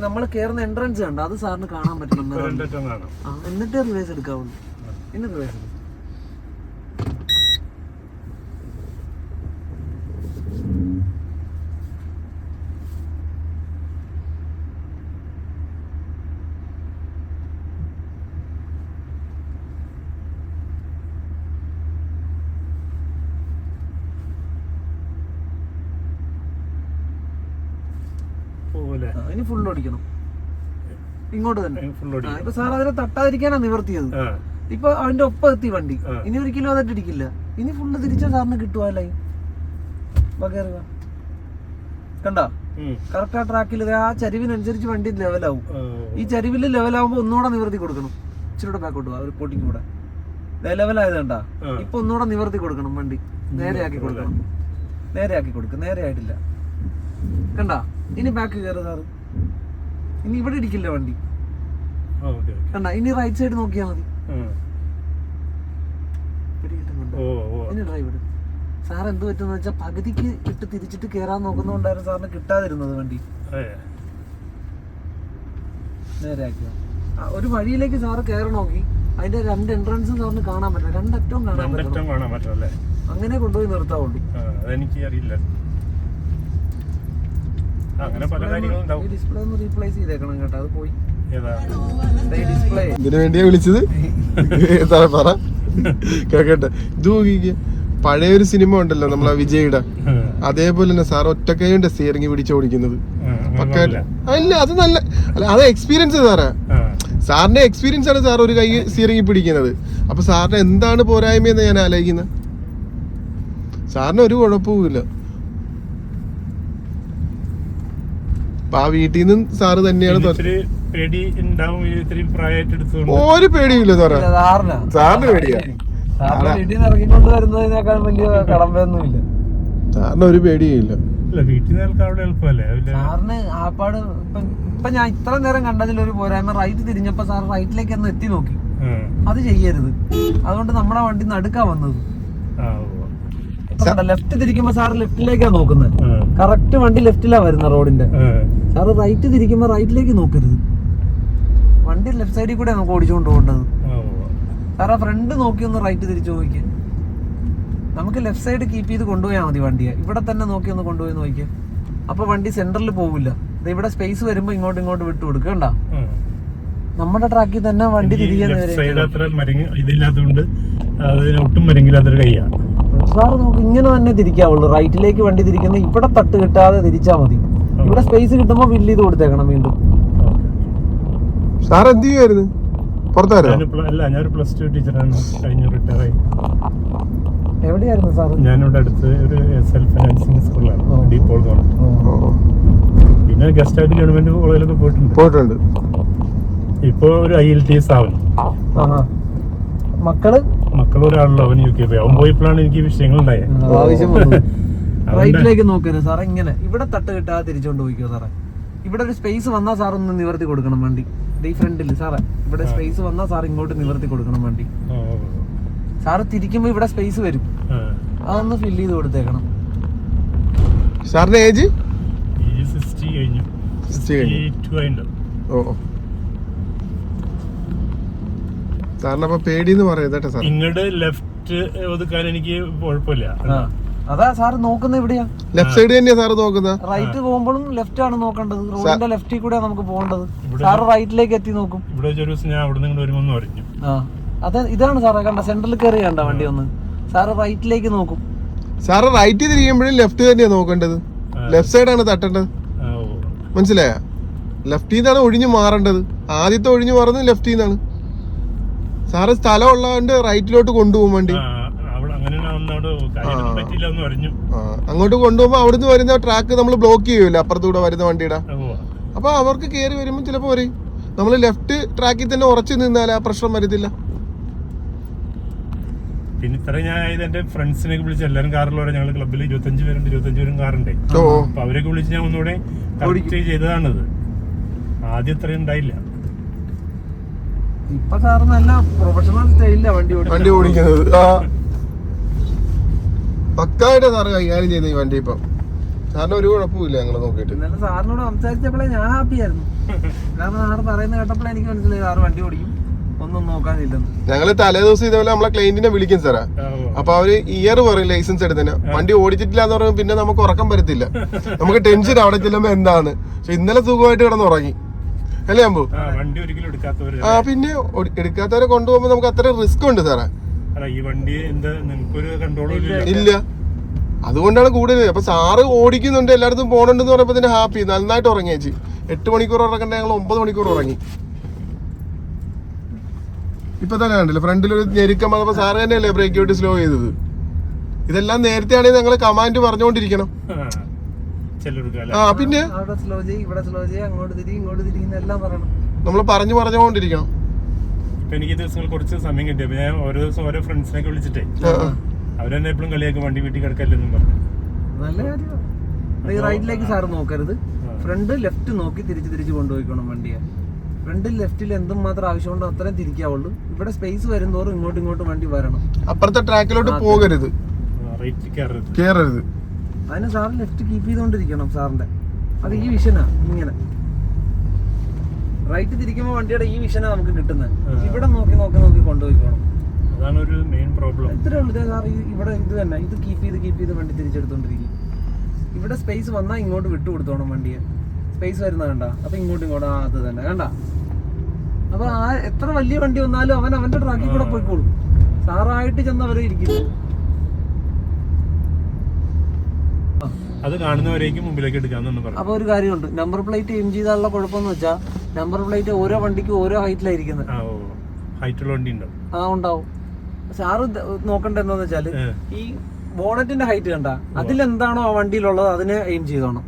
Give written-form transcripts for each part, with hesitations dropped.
നമ്മൾ കേറുന്ന എൻട്രൻസ് കണ്ടോ, അത് സാറിന് കാണാൻ പറ്റണം. എന്നിട്ട് റിവേഴ്സ് എടുക്കാവുള്ളൂ. ഇന്ന് റിവേഴ്സ് എടുക്കും. ഇനി ഫുള്ള് ഓടിക്കണം, ഇങ്ങോട്ട് തന്നെ. ഇപ്പൊ സാർ അതിനെ തട്ടാതിരിക്കാനാ നിവർത്തിയത്. ഇപ്പൊ അവന്റെ ഒപ്പം എത്തി വണ്ടി. ഇനി ഒരിക്കലും അതിട്ട് ഇടിക്കില്ല. ഇനി ഫുള്ള് തിരിച്ചാൽ സാറിന് കിട്ടുവല്ലേ. കണ്ടാ കറക്റ്റ് ആ ട്രാക്കിൽ ആ ചരിവിനനുസരിച്ച് വണ്ടി ലെവലാവും. ഈ ചരിവില് ലെവലാവുമ്പോ ഒന്നുകൂടെ നിവർത്തി കൊടുക്കണം. ഇച്ചിരൂടെ ബാക്കോട്ട് പോവാ, ഒരു പൊട്ടിക്കൂടെ ലെവലായത് കണ്ടാ. ഇപ്പൊ ഒന്നുകൂടെ നിവർത്തി കൊടുക്കണം, വണ്ടി നേരെയാക്കി കൊടുക്കണം. നേരെയാക്കി കൊടുക്കും. നേരെ ആയിട്ടില്ല കണ്ടാ. ഇനി ബാക്ക് കയറി സാറ്. ഇനി ഇവിടെ ഇടിക്കില്ല വണ്ടി കണ്ടാ. ഇനി റൈറ്റ് സൈഡ് നോക്കിയാ മതി. ഇനി ഡ്രൈവ് എടുക്കും. സാർ എന്ത് പറ്റുന്ന വെച്ചാൽ പകുതിക്ക് ഇട്ട് തിരിച്ചിട്ട് കേറാൻ നോക്കുന്നോണ്ടായിരുന്നു സാറിന് കിട്ടാതിരുന്നത് വണ്ടി. നേരെയാക്കിയ ഒരു വഴിയിലേക്ക് സാറ് കയറി നോക്കി. അതിന്റെ രണ്ട് എൻട്രൻസും സാറിന് കാണാൻ പറ്റില്ല. രണ്ടറ്റവും കാണാൻ പറ്റില്ല. അങ്ങനെ കൊണ്ടുപോയി നിർത്താവുള്ളൂ. ഡിസ്പ്ലേ ഒന്ന് റീപ്ലേസ് ചെയ്തേക്കണം കേട്ടോ. അത് പോയി. ഡിസ്പ്ലേ ഇതിനു വേണ്ടിയാ വിളിച്ചത്. പറ കേക്കട്ടെ. ഇത് നോക്കിക്ക, പഴയൊരു സിനിമ ഉണ്ടല്ലോ നമ്മളെ വിജയുടെ, അതേപോലെ തന്നെ സാർ ഒറ്റക്കൈണ്ട് സ്റ്റിയറിംഗ് പിടിച്ചോടിക്കുന്നത്. അല്ല അത് നല്ല അല്ല, അത് എക്സ്പീരിയൻസ് സാറാ. സാറിന്റെ എക്സ്പീരിയൻസ് ആണ് സാർ ഒരു കൈ സ്റ്റിയറിംഗ് പിടിക്കുന്നത്. അപ്പൊ സാറിന് എന്താണ് പോരായ്മയെന്ന് ഞാൻ ആലോചിക്കുന്നത്. സാറിന് ഒരു കുഴപ്പവുമില്ല. അപ്പൊ ആ വീട്ടിൽ നിന്ന് സാറ് തന്നെയാണ്. ഒരു പേടിയില്ല സാറേ. സാറിന് പേടിയാ. ഇറങ്ങിക്കൊണ്ട് വരുന്നതിനേക്കാൾ വലിയ കടമ്പയൊന്നുമില്ല. സാറിന് ഒരു പേടിയില്ല. സാറിന് ആപ്പാട് ഇപ്പൊ ഞാൻ ഇത്ര നേരം കണ്ടതിൽ ഒരു പോരായ്മ, റൈറ്റ് തിരിഞ്ഞപ്പോ സാർ റൈറ്റിലേക്ക് ഒന്ന് എത്തി നോക്കി. അത് ചെയ്യരുത്. അതുകൊണ്ട് നമ്മുടെ വണ്ടി നടുക്കാ വന്നത്. ലെഫ്റ്റ് തിരിക്കുമ്പോ സാറ് ലെഫ്റ്റിലേക്കാ നോക്കുന്നത്. കറക്റ്റ് വണ്ടി ലെഫ്റ്റിലാ വരുന്ന റോഡിന്റെ. സാറ് റൈറ്റ് തിരിക്കുമ്പോ റൈറ്റിലേക്ക് നോക്കരുത്. വണ്ടി ലെഫ്റ്റ് സൈഡിൽ കൂടെ നമുക്ക് ഓടിച്ചുകൊണ്ട് പോകേണ്ടത്. സാറാ ഫ്രണ്ട് നോക്കി ഒന്ന് റൈറ്റ് തിരിച്ചു നോക്കിയ. നമുക്ക് ലെഫ്റ്റ് സൈഡ് കീപ്പ് ചെയ്ത് കൊണ്ടുപോയാൽ മതി വണ്ടിയെ. ഇവിടെ തന്നെ നോക്കി ഒന്ന് കൊണ്ടുപോയി നോക്കിയ. അപ്പൊ വണ്ടി സെന്ററിൽ പോവില്ല. ഇവിടെ സ്പേസ് വരുമ്പോ ഇങ്ങോട്ട് വിട്ടു കൊടുക്കണ്ട. നമ്മുടെ ട്രാക്കിൽ തന്നെ വണ്ടി തിരികെ സാറ് നോക്ക്, ഇങ്ങനെ തന്നെ തിരിക്കാവുള്ളൂ. റൈറ്റിലേക്ക് വണ്ടി തിരിക്കുന്ന ഇവിടെ തട്ട് കിട്ടാതെ തിരിച്ചാ മതി. ഇവിടെ സ്പേസ് കിട്ടുമ്പോ ഫില്ല് ചെയ്ത് കൊടുത്തേക്കണം വീണ്ടും. സാർ എന്ത് ചെയ്യുമായിരുന്നു? എവിടെയായിരുന്നു സാർ? ഞാനിവിടെ അടുത്ത് ഒരു സെൽഫ് ഫൈനാൻസിങ് സ്കൂളിലാണ്, ഡീപ്പോൾ. പിന്നെ ഗസ്റ്റ് ആയിട്ട് ഗവൺമെന്റ് കോളേജിലൊക്കെ പോയിട്ടുണ്ട്. ഇപ്പൊ ഒരു IELTS ആവുന്നു. മക്കളൊരാണല്ലോ, അവൻ UK പോയി. അവൻ പോയപ്പോഴാണ് എനിക്ക് വിഷയങ്ങൾ ഉണ്ടായത്. ആവശ്യം റൈറ്റിലേക്ക് നോക്കരുത് സാറേ. ഇങ്ങനെ ഇവിടെ തട്ട് കിട്ടാതെ തിരിച്ചോണ്ട് പോയിക്കോ സാറേ. ഇവിടെ ഒരു സ്പേസ് വന്നാൽ സാർ ഒന്ന് നിവർത്തി കൊടുക്കണം വണ്ടി. ഈ ഫ്രണ്ടിൽ സാറേ ഇവിടെ സ്പേസ് വന്നാൽ സാർ ഇങ്ങോട്ട് നിവർത്തി കൊടുക്കണം വണ്ടി. സാറ് തിരിക്കുമ്പോ ഇവിടെ സ്പേസ് വരും, അതൊന്ന് ഫില്ല് ചെയ്ത് കൊടുത്തേക്കണം. സാറിന്റെ ഏജ് 60 കഴിഞ്ഞു. 62 സാറിനപ്പൊ പേടിന്ന് പറയുന്നത് സാർ. ഇങ്ങോട്ട് ലെഫ്റ്റ് ഒതുക്കാൻ എനിക്ക് കുഴപ്പമില്ല. അതാ സാറ് നോക്കുന്നത് എവിടെയാ? ലെഫ്റ്റ് സൈഡ് തന്നെയാ സാറ് നോക്കുന്നത്. റൈറ്റ് പോകുമ്പോഴും ലെഫ്റ്റ് ആണ് നോക്കേണ്ടത്. റോഡിന്റെ ലെഫ്റ്റിൽ കൂടെ നമുക്ക് പോകേണ്ടത്. സാറ് റൈറ്റിലേക്ക് എത്തി നോക്കും. ഇവിടെ ഒരു ദിവസം ഞാൻ അവിടെ നിന്ന് വരുമെന്ന് പറഞ്ഞു. അതെ, ഇതാണ് സാറേ കണ്ട, സെന്ററിൽ കയറി കണ്ട വണ്ടി ഒന്ന്. സാറ് റൈറ്റിലേക്ക് നോക്കും. സാറ് റൈറ്റ് തിരിയുമ്പോഴും ലെഫ്റ്റ് തന്നെയാ നോക്കേണ്ടത്. ലെഫ്റ്റ് സൈഡാണ് തട്ടേണ്ടത്. മനസ്സിലായ? ലെഫ്റ്റിൽ നിന്നാണ് ഒഴിഞ്ഞു മാറേണ്ടത്. ആദ്യത്തെ ഒഴിഞ്ഞു മാറുന്നത് ലെഫ്റ്റിൽ നിന്നാണ്. സാറ് സ്ഥലം ഉള്ളതുകൊണ്ട് റൈറ്റിലോട്ട് കൊണ്ടുപോകും വണ്ടി. അങ്ങോട്ട് കൊണ്ടുപോകുമ്പോ അവിടുന്ന് വരുന്ന ട്രാക്ക് നമ്മൾ ബ്ലോക്ക് ചെയ്യൂല, അപ്പുറത്തൂടെ വരുന്ന വണ്ടിയുടെ. അപ്പൊ അവർക്ക് കയറി വരുമ്പോൾ ചിലപ്പോ പറയും നമ്മൾ ലെഫ്റ്റ് ട്രാക്കിൽ തന്നെ ഉറച്ചു നിന്നാൽ ആ പ്രശ്നം വരത്തില്ല. പിന്നെ ഇത്ര ഞാൻ എന്റെ ഫ്രണ്ട്സിനെ വിളിച്ച് എല്ലാവരും കാറിലൂടെ ഞങ്ങൾ ക്ലബ്ബിൽ 25 പേരുണ്ട്. 25 പേരും കാറുണ്ട്. അപ്പൊ അവരൊക്കെ വിളിച്ച് ഞാൻ ഒന്നുകൂടെ കറക്റ്റ് ചെയ്തതാണത്. ആദ്യം ഇത്രയും ഉണ്ടായില്ല. ഇപ്പൊ സാറ് നല്ല പ്രൊഫഷണൽ സ്റ്റൈലില്ല വണ്ടി ഓടിക്കുന്നത്. പക്കായിട്ട് സാറ് കൈകാര്യം ചെയ്യുന്ന ഈ വണ്ടി. ഇപ്പം സാറിന് ഒരു കുഴപ്പമില്ല ഞങ്ങള് നോക്കിയിട്ട്. ഇന്നലെ സാറിനോട് സംസാരിച്ചപ്പോഴേ ഞാൻ ഹാപ്പി ആയിരുന്നു. കാരണം സാറ് പറയുന്നത് കേട്ടപ്പോഴേ എനിക്ക് മനസ്സിലായി സാറ് വണ്ടി ഓടിക്കും, ഒന്നും നോക്കാനില്ലെന്ന്. ഞങ്ങള് തലേ ദിവസം ഇതേപോലെ നമ്മളെ ക്ലയന്റിനെ വിളിക്കും സാറാ. അപ്പൊ അവര് ഇയർ പറയും ലൈസൻസ് എടുത്തന്നെ, വണ്ടി ഓടിച്ചിട്ടില്ല എന്ന് പറയുമ്പോൾ പിന്നെ നമുക്ക് ഉറക്കം വരത്തില്ല, നമുക്ക് ടെൻഷൻ അവിടെ ചെല്ലുമ്പോ എന്താണ്. പക്ഷെ ഇന്നലെ സുഖമായിട്ട് കിടന്ന് ഉറങ്ങി അല്ലേ അമ്പു? വണ്ടി ഒരിക്കലും എടുക്കാത്തവര് പിന്നെ എടുക്കാത്തവരെ കൊണ്ടുപോകുമ്പോ നമുക്ക് അത്ര റിസ്ക് ഉണ്ട് സാറേ. ഈ വണ്ടി എന്താ നിങ്ങൾക്കൊരു കൺട്രോളും ഇല്ല, അതുകൊണ്ടാണ് കൂടുതൽ. അപ്പൊ സാറ് ഓടിക്കുന്നുണ്ട്, എല്ലായിടത്തും പോകണമെന്ന് പറയുമ്പോ തന്നെ ഹാപ്പി. നന്നായിട്ട് ഉറങ്ങിയേച്ചി. 8 മണിക്കൂർ ഉറങ്ങണ്ട, ഞങ്ങൾ 9 മണിക്കൂർ ഉറങ്ങി. ഇപ്പൊ തന്നെ കണ്ടില്ല ഫ്രണ്ടിലൊരു ഞെരുക്കം വന്നപ്പോ സാറ് തന്നെയല്ലേ ബ്രേക്ക് ഔട്ട് സ്ലോ ചെയ്തത്. ഇതെല്ലാം നേരത്തെ ആണെങ്കിൽ ഞങ്ങള് കമാൻഡ് പറഞ്ഞുകൊണ്ടിരിക്കണം. പിന്നെ സ്ലോ ചെയ്യ്, ഇവിടെ സ്ലോ ചെയ്യ്, അങ്ങോട്ട് തിരി, ഇങ്ങോട്ട് തിരിയെന്നെല്ലാം പറയണം. നമ്മള് പറഞ്ഞുകൊണ്ടിരിക്കണം. ഇപ്പൊ എനിക്ക് ദിവസങ്ങൾ കുറച്ച് സമയം കിട്ടിയപ്പോ ഞാൻ ഓരോ ദിവസം ഓരോ ഫ്രണ്ട്സിനൊക്കെ വിളിച്ചിട്ടേ അവരെന്നെ എപ്പോഴും കളിയാക്കും വണ്ടി വീട്ടിൽ കിടക്കല്ലെന്നും പറഞ്ഞു. നല്ല കാര്യമാണ്. ഈ റൈറ്റിലേക്ക് സാറ് നോക്കരുത്, ഫ്രണ്ട് ലെഫ്റ്റ് നോക്കി തിരിച്ച് കൊണ്ടുപോയിക്കണം വണ്ടിയെ. ഫ്രണ്ട് ലെഫ്റ്റിൽ എന്തും മാത്രം ആവശ്യമുണ്ടോ അത്രയും തിരിക്കാവുള്ളൂ. ഇവിടെ സ്പേസ് വരുന്നതോറും ഇങ്ങോട്ടും വണ്ടി വരണം. അപ്പുറത്തെ ട്രാക്കിലോട്ട് പോകരുത്, കേറരുത്. അതിന് സാറ് ലെഫ്റ്റ് കീപ്പ് ചെയ്തോണ്ടിരിക്കണം സാറിന്റെ. അത് ഈ വിഷനാ. ഇങ്ങനെ റൈറ്റ് തിരിക്കുമ്പോ വണ്ടിയുടെ ഈ വിഷനാ നമുക്ക് കിട്ടുന്നത്. ഇവിടെ നോക്കി കൊണ്ടുപോയിക്കോണം. അതാണ് ഒരു മെയിൻ പ്രോബ്ലം. ഇത്രേ ഉള്ളൂ സാർ. ഇവിടെ ഇത് തന്നെ, ഇത് കീപ്പ് ചെയ്ത് വണ്ടി തിരിച്ചെടുത്തോണ്ടിരിക്കും. ഇവിടെ സ്പേസ് വന്നാൽ ഇങ്ങോട്ട് വിട്ടു കൊടുത്തോണം വണ്ടിയെ. സ്പേസ് വരുന്ന കണ്ട, അപ്പൊ ഇങ്ങോട്ടും അത് തന്നെ കണ്ട. അപ്പൊ എത്ര വലിയ വണ്ടി വന്നാലും അവന്റെ ട്രാക്കിൽ കൂടെ പോയിക്കോളും. സാറായിട്ട് ചെന്നവരെ ഇരിക്കില്ല. അത് കാണുന്നവരേക്കും മുമ്പിലേക്ക് എടുക്കാന്ന് പറഞ്ഞു. അപ്പൊ ഒരു കാര്യമുണ്ട്, നമ്പർ പ്ലേറ്റ് എയിം ചെയ്താലുള്ള കുഴപ്പമെന്ന് വെച്ചാൽ നമ്പർ പ്ലേറ്റ് ഓരോ വണ്ടിക്കും ഓരോ ഹൈറ്റിലായിരിക്കുന്നത്. ഹൈറ്റുള്ള വണ്ടി ഉണ്ടാവും. സാറ് നോക്കണ്ട എന്താന്ന് വെച്ചാല് ഈ ബോണറ്റിന്റെ ഹൈറ്റ് കണ്ട, അതിലെന്താണോ ആ വണ്ടിയിലുള്ളത് അതിനെ എയിം ചെയ്തോണം.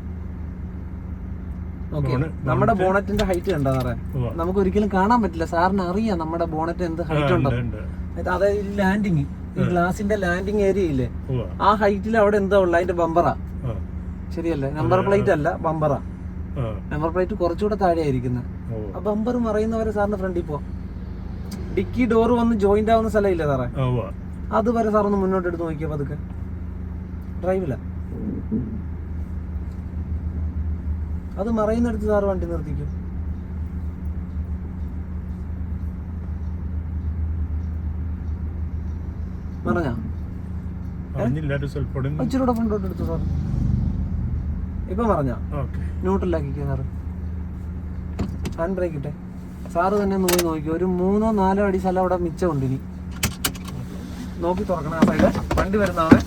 ഓക്കെ, നമ്മുടെ ബോണറ്റിന്റെ ഹൈറ്റ് കണ്ട സാറേ, നമുക്ക് ഒരിക്കലും കാണാൻ പറ്റില്ല. സാറിന് അറിയാം നമ്മുടെ ബോണറ്റ് എന്ത് ഹൈറ്റ് ഉണ്ടോ. അതായത് ലാൻഡിങ്, ഈ ഗ്ലാസിന്റെ ലാൻഡിങ് ഏരിയ ഇല്ലേ, ആ ഹൈറ്റിൽ അവിടെ എന്താ ഉള്ളത്, അതിന്റെ ബമ്പറാ. ശരിയല്ലേ? നമ്പർ പ്ലേറ്റ് അല്ല, ബമ്പറാ. നമ്പർ പ്ലേറ്റ് കുറച്ചുകൂടെ താഴെ ആയിരിക്കുന്നത്. ആ ബമ്പർ മറയുന്നവരെ സാറിന്റെ ഫ്രണ്ടിൽ പോ. ഡിക്കി ഡോർ വന്ന് ജോയിന്റ് ആവുന്ന സ്ഥലമില്ല സാറേ, അതുവരെ സാറൊന്ന് മുന്നോട്ട് എടുത്ത് നോക്കിയാൽ പതുക്കെ. ഡ്രൈവില്ല, അത് മറയുന്നിടത്ത് സാറ് വണ്ടി നിർത്തിക്കും. പറഞ്ഞാ ഇച്ചിരൂടെ ഫ്രണ്ടോട്ട് എടുത്തു സാർ. ഇപ്പൊ പറഞ്ഞ ന്യൂട്രലാക്കിക്കോ സാറ്. ഹാൻഡ് ബ്രേക്ക് ഇട്ടെ. സാറ് തന്നെ പോയി നോക്കി, ഒരു 3-4 അടി സ്ഥലം അവിടെ മിച്ചമുണ്ട്. ഇനി നോക്കി തുറക്കണം. ആ സൈഡ് വണ്ടി വരുന്നവൻ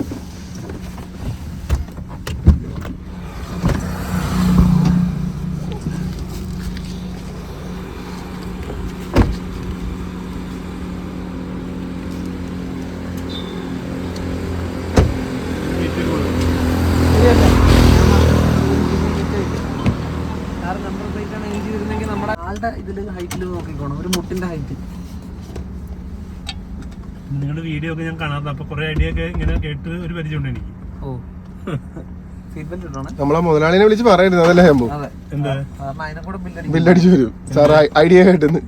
നമ്പർ പ്ലേറ്റ് ആണ് എഴുതി വരുന്നെങ്കിൽ നമ്മുടെ ആളുടെ ഇതില് ഹൈറ്റിൽ നോക്കിക്കോണം, ഒരു മുട്ടിന്റെ ഹൈറ്റ്. നിങ്ങളുടെ വീഡിയോ ഒക്കെ ഞാൻ കാണാത്ത, അപ്പൊ കുറെ ഐഡിയ ഒക്കെ ഇങ്ങനെ കേട്ട് ഒരു പരിചയമുണ്ട് എനിക്ക്. ഓ, സീറ്റ് ബെൽറ്റ് ഇട്ടോണേ. നമ്മളെ മുതലാളിനെ വിളിച്ച് പറയരുത്, അതല്ലേ സംഭവം. എന്താ അതിനെ കൂടെ ബില്ലടിച്ചു വരും സാർ. ഐഡിയ കേട്ടെന്ന്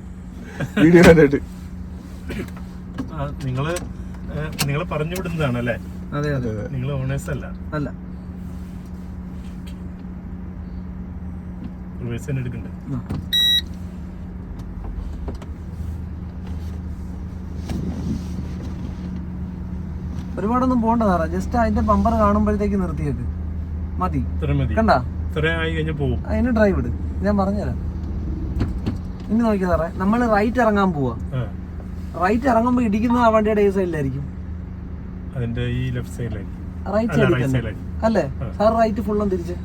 വീഡിയോ കണ്ടിട്ട് നിങ്ങള് പറഞ്ഞു വിടുന്നതാണല്ലേ? അതെ അതെ, നിങ്ങൾ ഓണേഴ്സ് അല്ല. എടുക്കണ്ടേ? ഒരുപാടൊന്നും പോകണ്ട സാറേ, ജസ്റ്റ് അതിന്റെ ബമ്പർ കാണുമ്പോഴത്തേക്ക് നിർത്തിയേക്ക് മതി. കണ്ട അതിന് ഡ്രൈവ് ഇട്, ഞാൻ പറഞ്ഞുതരാം. ഇനി നോക്കിയാ സാറേ, നമ്മൾ റൈറ്റ് ഇറങ്ങാൻ പോവാ. റൈറ്റ് ഇറങ്ങുമ്പോ ഇടിക്കുന്ന ആ വണ്ടിയുടെ ഈ സൈഡിലായിരിക്കും, റൈറ്റ് സൈഡിൽ അല്ലേ സാർ? റൈറ്റ് ഫുള്ളും തിരിച്ച്,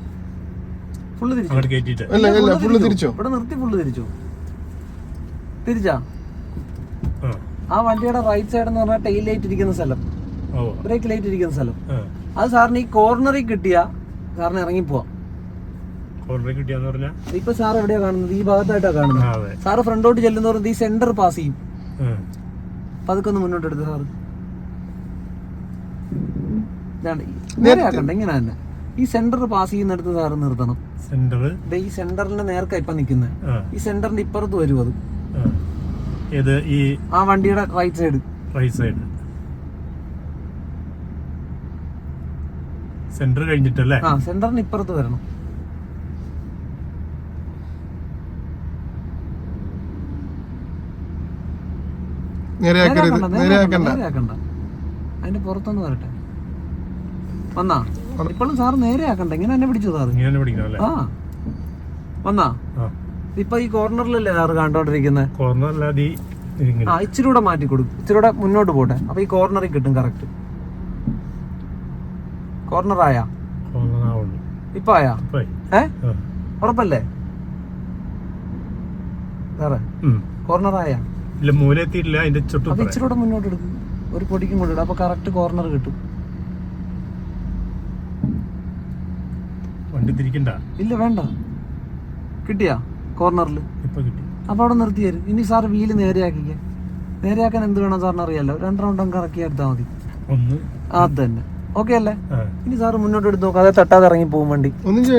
ഫുള്ള് തിരിച്ചോ? ഇവിടെ നിർത്തി ഫുള്ള് തിരിച്ചോ? തിരിച്ചാ? ആ വണ്ടിയുടെ റൈറ്റ് സൈഡ് എന്ന് പറഞ്ഞാൽ ടെയിൽ ലൈറ്റ് ഇരിക്കുന്ന സ്ഥലം, ബ്രേക്ക് ലൈറ്റ് ഇരിക്കുന്ന സ്ഥലം. അത് സാറിന് ഈ കോർണറിൽ കിട്ടിയാ സാറിന് ഇറങ്ങി പോവാം. ഇപ്പൊ സാർ എവിടെയാ കാണുന്നത്? ഈ ഭാഗത്തായിട്ടാ കാണുന്നത്. സാറ് ഫ്രണ്ടോട്ട് ചെല്ലുന്നവർ ഈ സെന്റർ പാസ് ചെയ്യും. പതുക്കെ ഒന്ന് മുന്നോട്ട് എടുത്ത് സാറ് നേരെയാക്കണ്ട, ഇങ്ങനെ തന്നെ ഈ സെന്റർ പാസ് ചെയ്യുന്നിടത്ത് സാറ് നിർത്തണം. ഈ സെന്ററിന്റെ നേർക്ക ഇപ്പൊ നിക്കുന്നത്, ഈ സെന്ററിന്റെ ഇപ്പുറത്ത് വരും അത്. ആ വണ്ടിയുടെ റൈറ്റ് സൈഡ് സെന്റർ കഴിഞ്ഞിട്ടല്ലേ? ആ സെന്ററിന് ഇപ്പുറത്ത് വരണം. നേരെയാക്കരുത്, നേരെയാക്കണ്ട. നേരെയാക്കണ്ട, അതിന്റെ പുറത്തൊന്ന് വരട്ടെ. വന്നാ ഇപ്പോഴും സാറ് നേരെയാക്കണ്ട, ഇങ്ങനെ എന്നെ പിടിച്ചു സാറ്. ഇങ്ങനെ പിടിക്കണം അല്ലേ? ആ വന്നാ ആ. ഇപ്പൊ ഈ കോർണറിലല്ലേ സാറ് കണ്ടോണ്ടിരിക്കുന്നത്? കോർണറില്ലാതെ ആ ഇച്ചിരി കൂടെ മാറ്റി കൊടുക്കും, ഇച്ചിരി കൂടെ മുന്നോട്ട് പോട്ടെ. അപ്പൊ ഈ കോർണറിൽ കിട്ടും കറക്റ്റ്. കോർണർ ആയാ? കോർണറാവുള്ളൂ. ഇപ്പൊ ആയാ? ഏ ഉറപ്പല്ലേ സാറേ? കോർണർ ആയാ? ഇല്ല, മൂലെത്തിയില്ല. അതിന്റെ ചുറ്റും അപ്പൊ ഇച്ചിരി കൂടെ മുന്നോട്ട് എടുക്കും, ഒരു പൊടിക്കും കൊണ്ടിടും. അപ്പൊ കറക്റ്റ് കോർണർ കിട്ടും. വണ്ടി തിരിക്കണ്ട. ഇല്ല വേണ്ട, കിട്ടിയാ കോർണറിൽ? ഇപ്പൊ കിട്ടി. അപ്പൊ അവിടെ നിർത്തിയാര്. ഇനി സാർ വീല് നേരെയാക്കിക്ക. നേരെയാക്കാൻ എന്ത് വേണം സാറിന് അറിയാലോ. 2 റൗണ്ട് അങ്ങ് കറക്കി എടുത്താൽ മതി. അത് തന്നെ ഓക്കെ അല്ലേ? ഇനി സാറ് മുന്നോട്ട് എടുത്ത് നോക്ക്, അതെ തട്ടാതെ ഇറങ്ങി പോകും വണ്ടി.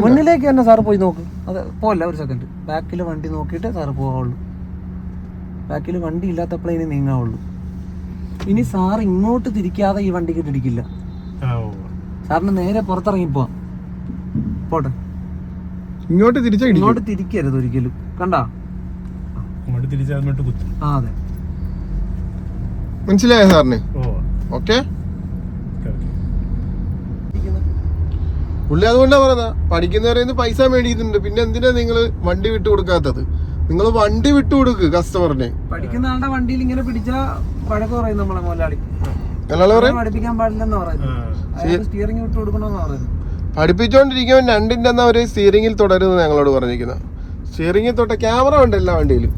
മുന്നിലേക്ക് തന്നെ സാറ് പോയി നോക്ക്. അത് പോല്ല, ഒരു സെക്കൻഡ്. ബാക്കിൽ വണ്ടി നോക്കിയിട്ട് സാറ് പോകാവുള്ളൂ. ബാക്കിൽ വണ്ടി ഇല്ലാത്തപ്പോഴേ ഇനി നീങ്ങാവുള്ളൂ. ഇനി സാർ ഇങ്ങോട്ട് തിരിക്കാതെ ഈ വണ്ടിക്ക് ഇടിക്കില്ല. സാറിന് നേരെ പുറത്തിറങ്ങി പോവാം. പോട്ടെ, ഇങ്ങോട്ട് ഇങ്ങോട്ട് തിരിക്കരുത് ഒരിക്കലും. കണ്ടാ? അങ്ങോട്ട് തിരിച്ചു കുത്തും. ആ അതെ, മനസ്സിലായ സാറിന്? ഓക്കെ. പുള്ളി അതുകൊണ്ടാ പറയുന്ന, പഠിക്കുന്നവരെ പൈസ മേടിക്കുന്നുണ്ട്, പിന്നെ എന്തിനാ നിങ്ങൾ വണ്ടി വിട്ടു കൊടുക്കാത്തത്? നിങ്ങൾ വണ്ടി വിട്ടു കൊടുക്ക് കസ്റ്റമറിനെ. പഠിക്കുന്ന ആളുടെ വണ്ടിയിൽ ഇങ്ങനെ പിടിച്ചാ വഴക്ക് പറയും നമ്മളെ മുതലാളി. പഠിപ്പിക്കാൻ പാടില്ലെന്നാ പറയുന്നത്. സ്റ്റിയറിംഗ് വിട്ടു കൊടുക്കണമെന്നാ പറയുന്നത്. പഠിപ്പിച്ചോണ്ടിരിക്കുമ്പോൾ 2ന്റെ അന്ന് അവര് സ്റ്റിയറിംഗിൽ തുടരുന്നത് ഞങ്ങളോട് പറഞ്ഞിരിക്കുന്നത്. സ്റ്റിയറിംഗിൽ തൊട്ട ക്യാമറ ഉണ്ട് എല്ലാ വണ്ടിയിലും.